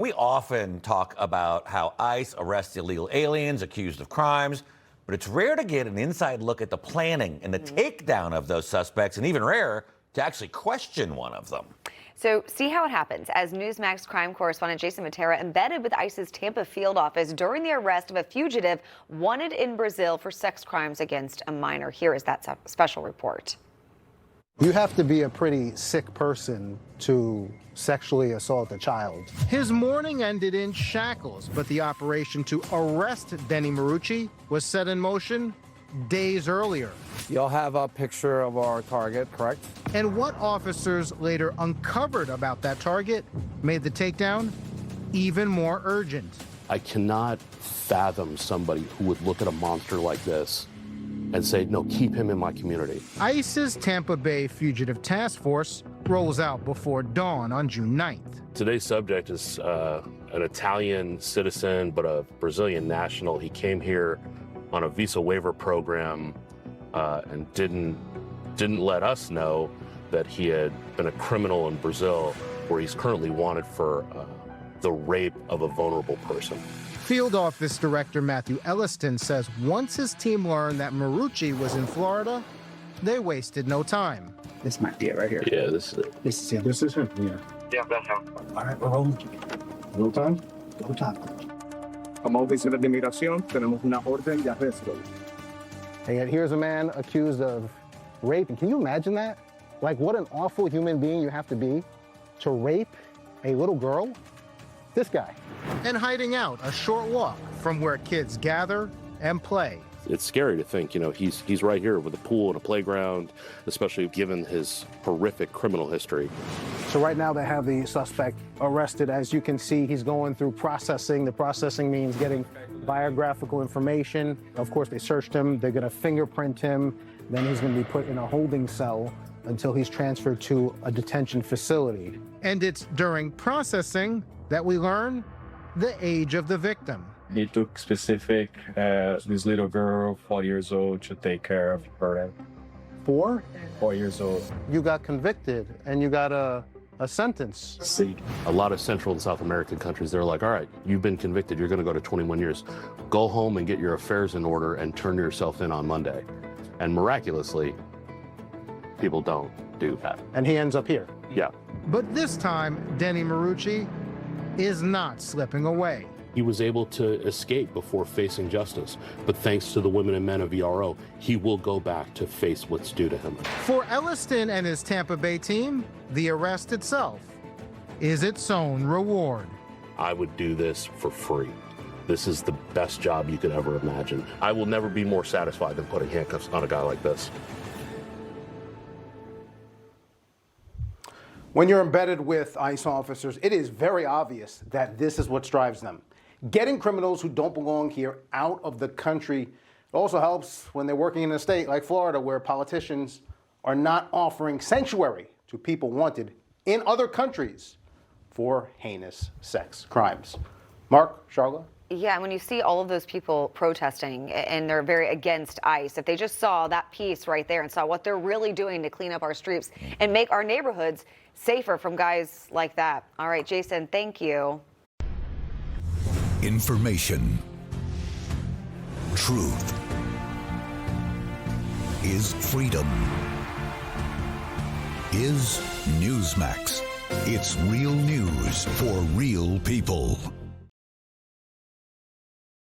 We often talk about how ICE arrests illegal aliens accused of crimes, but it's rare to get an inside look at the planning and the takedown of those suspects, and even rarer to actually question one of them. So see how it happens as Newsmax crime correspondent Jason Mattera embedded with ICE's Tampa field office during the arrest of a fugitive wanted in Brazil for sex crimes against a minor. Here is that special report. You have to be a pretty sick person to sexually assault a child. His morning ended in shackles, but the operation to arrest Denny Marucci was set in motion days earlier. You'll have a picture of our target, correct? And what officers later uncovered about that target made the takedown even more urgent. I cannot fathom somebody who would look at a monster like this and say, no, keep him in my community. ICE's Tampa Bay Fugitive Task Force rolls out before dawn on June 9th. Today's subject is an Italian citizen, but a Brazilian national. He came here on a Visa Waiver Program and didn't let us know that he had been a criminal in Brazil, where he's currently wanted for the rape of a vulnerable person. Field Office Director Matthew Elliston says once his team learned that Marucci was in Florida, they wasted no time. This might be it right here. Yeah, this is it. This is him. This is him, yeah. Yeah, that's him. All right, we're rolling. No time? No time. Como oficina de migración, tenemos una orden de arresto. And yet here's a man accused of rape. And can you imagine that? Like, what an awful human being you have to be to rape a little girl? This guy. And hiding out a short walk from where kids gather and play. It's scary to think, he's right here with a pool and a playground, especially given his horrific criminal history. So right now they have the suspect arrested. As you can see, he's going through processing. The processing means getting biographical information. Of course, they searched him. They're going to fingerprint him. Then he's going to be put in a holding cell until he's transferred to a detention facility. And it's during processing that we learn the age of the victim. He took specific, this little girl, 4 years old, to take care of her. 4 years old. You got convicted and you got a sentence. See. A lot of Central and South American countries, they're like, all right, you've been convicted, you're going to go to 21 years. Go home and get your affairs in order and turn yourself in on Monday. And miraculously, people don't do that. And he ends up here. Yeah. But this time, Denny Marucci is not slipping away. He was able to escape before facing justice, but thanks to the women and men of VRO, he will go back to face what's due to him. For Elliston and his Tampa Bay team, the arrest itself is its own reward. I would do this for free. This is the best job you could ever imagine. I will never be more satisfied than putting handcuffs on a guy like this. When you're embedded with ICE officers, it is very obvious that this is what drives them. Getting criminals who don't belong here out of the country. It also helps when they're working in a state like Florida, where politicians are not offering sanctuary to people wanted in other countries for heinous sex crimes. Mark, Charlotte? Yeah, and when you see all of those people protesting and they're very against ICE, if they just saw that piece right there and saw what they're really doing to clean up our streets and make our neighborhoods safer from guys like that. All right, Jason, thank you. Information. Truth is freedom. Is Newsmax. It's real news for real people.